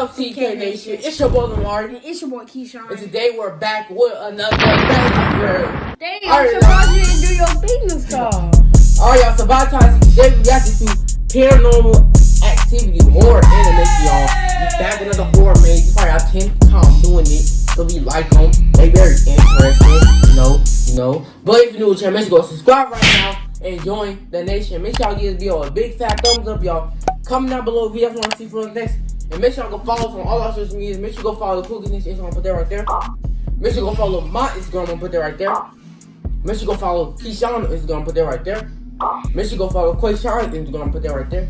up, CK Nation? It's your boy Lamari. And it's your boy Kyshawn. And today we're back with another banger. Damn, I'm surprised you didn't do your theme this time. Alright, y'all, so by the time today we got to do paranormal activity, horror animation, y'all. We back with another horror maze. It's probably our 10th time doing it. So we like them. They very interesting, you know. But if you're new to the channel, make sure you go subscribe right now and join the nation. Make sure y'all give this video a big fat thumbs up, y'all. Comment down below if you guys want to see for us next. And make sure y'all go follow us on all our social media. Make sure you go follow the Cookies Nation Instagram, put that right there. Make sure you go follow my Instagram, I'm gonna put that right there. Make sure you go follow Kyshawn Instagram, put that right there. Make sure you go follow Quashawn Instagram, put that right there.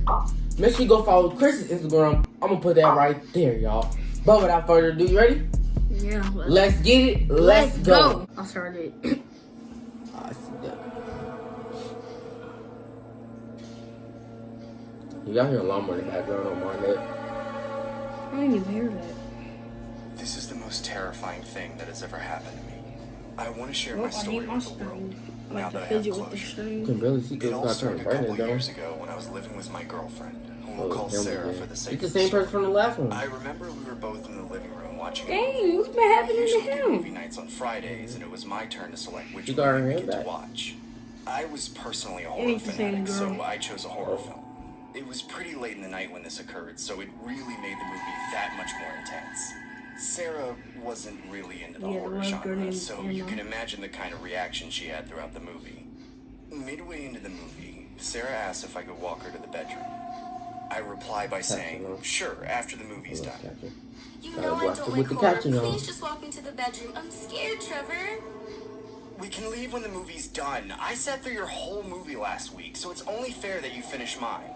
Make sure you go follow Chris's Instagram, I'm gonna put that right there, y'all. But without further ado, you ready? Yeah. Let's get it. Let's go. I started. I see that. You got here a lawnmower in the background, don't mind that. I didn't even hear that. This is the most terrifying thing that has ever happened to me. I want to share my story with the world. Now that I have closure. You can barely see It all started a couple down. years ago when I was living with my girlfriend, who we'll call Sarah for the sake It's the of same story. person from the last one. I remember we were both in the living room watching. Dang, what's been happening to usually do him? movie nights on Fridays, and it was my turn to select which You got her movie we hair get to back. watch. I was personally a It horror ain't the same fanatic, so girl. I chose a horror film. It was pretty late in the night when this occurred, so it really made the movie that much more intense. Sarah wasn't really into the Yeah, the horror one girl genre, named so Anna. you can imagine the kind of reaction she had throughout the movie. Midway into the movie, Sarah asked if I could walk her to the bedroom. I reply by saying, sure, after the movie's done. You know I watch don't it like with the horror. caption on. Please just walk me to the bedroom. I'm scared, Trevor. We can leave when the movie's done. I sat through your whole movie last week, so it's only fair that you finish mine.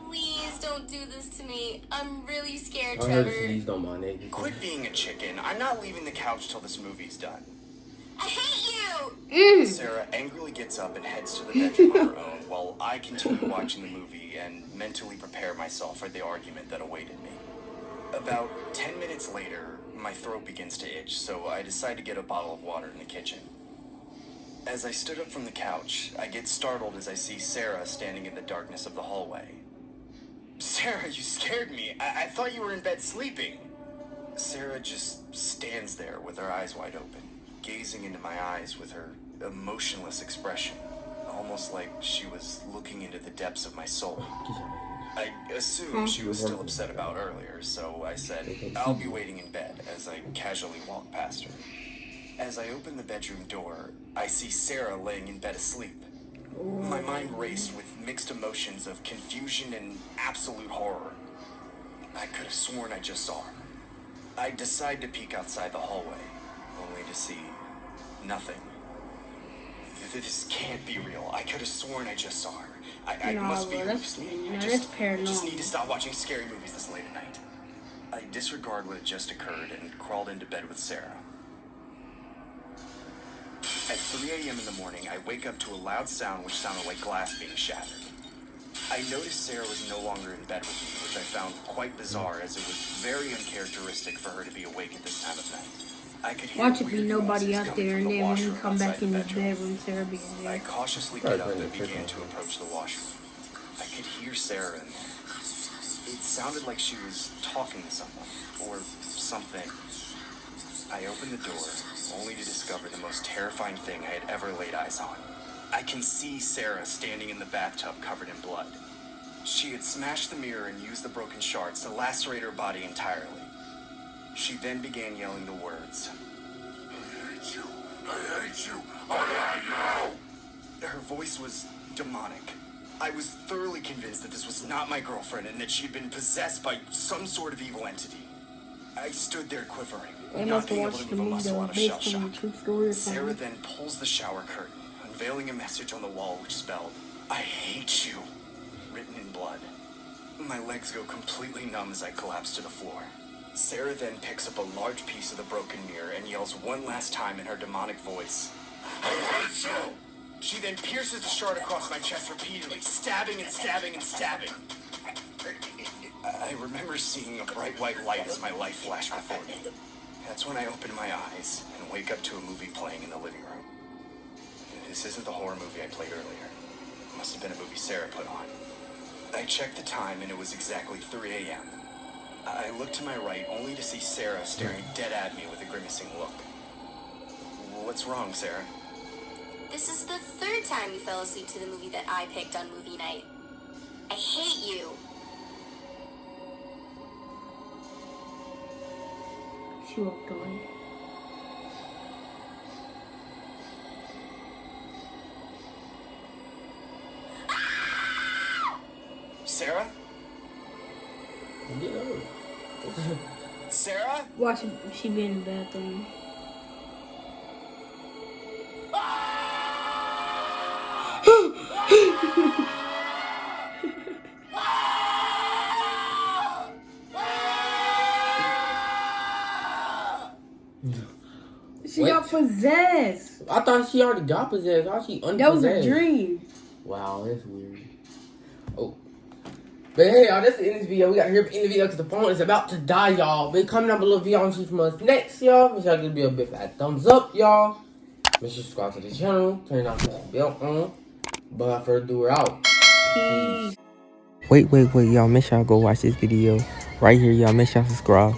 Please don't do this to me. I'm really scared, I heard Trevor. these don't mind it. Quit being a chicken. I'm not leaving the couch till this movie's done. I hate you! Sarah angrily gets up and heads to the bedroom on her own while I continue watching the movie and mentally prepare myself for the argument that awaited me. About 10 minutes later, my throat begins to itch, so I decide to get a bottle of water in the kitchen. As I stood up from the couch, I get startled as I see Sarah standing in the darkness of the hallway. Sarah, you scared me. I thought you were in bed sleeping. Sarah just stands there with her eyes wide open, gazing into my eyes with her emotionless expression, almost like she was looking into the depths of my soul. I assumed she was still upset about earlier, so I said, I'll be waiting in bed, as I casually walked past her. As I open the bedroom door, I see Sarah laying in bed asleep. My mind raced with mixed emotions of confusion and absolute horror. I could have sworn I just saw her. I decide to peek outside the hallway, only to see nothing. This can't be real. I could have sworn I just saw her. I No, must be bro, that's hallucinating. paranormal. I just need to stop watching scary movies this late at night. I disregard what had just occurred and crawled into bed with Sarah. At 3 a.m. in the morning, I wake up to a loud sound which sounded like glass being shattered. I noticed Sarah was no longer in bed with me, which I found quite bizarre as it was very uncharacteristic for her to be awake at this time of night. I could hear Watch it be weird nobody noises out coming there, from and the then when he washroom come back outside in the his bedroom. bedroom, Sarah be in I there. cautiously get up and began to approach the washroom. I could hear Sarah in there. It sounded like she was talking to someone, or something. I opened the door, only to discover the most terrifying thing I had ever laid eyes on. I can see Sarah standing in the bathtub covered in blood. She had smashed the mirror and used the broken shards to lacerate her body entirely. She then began yelling the words, I hate you, I hate you, I hate you. Her voice was demonic. I was thoroughly convinced that this was not my girlfriend and that she'd been possessed by some sort of evil entity. I stood there quivering, I not must being have able watched to the move a movie muscle that out was of shell based on a shock. true story or Sarah something. then pulls the shower curtain, unveiling a message on the wall which spelled, I hate you, written in blood. My legs go completely numb as I collapse to the floor. Sarah then picks up a large piece of the broken mirror and yells one last time in her demonic voice, I hate you! She then pierces the shard across my chest repeatedly, stabbing and stabbing and stabbing. I remember seeing a bright white light as my life flashed before me. That's when I open my eyes and wake up to a movie playing in the living room. This isn't the horror movie I played earlier. It must have been a movie Sarah put on. I checked the time and it was exactly 3 a.m. I looked to my right only to see Sarah staring dead at me with a grimacing look. What's wrong, Sarah? This is the third time you fell asleep to the movie that I picked on movie night. I hate you. She walked away. Sarah? Get up. Sarah? Watch she be in the bathroom. She What? got possessed. I thought she already got possessed. How she unpossessed? That was a dream. Wow, that's weird. Oh. But hey, y'all, that's the end of this video. We got here in the video because the phone is about to die, y'all. But comment down below if y'all want to see from us next, y'all. Make sure y'all give the video a big fat thumbs up, y'all. Make sure you subscribe to the channel. Turn on the bell on. But without further ado, we're out. Peace. Wait, y'all. Make sure y'all go watch this video right here, y'all. Make sure y'all subscribe.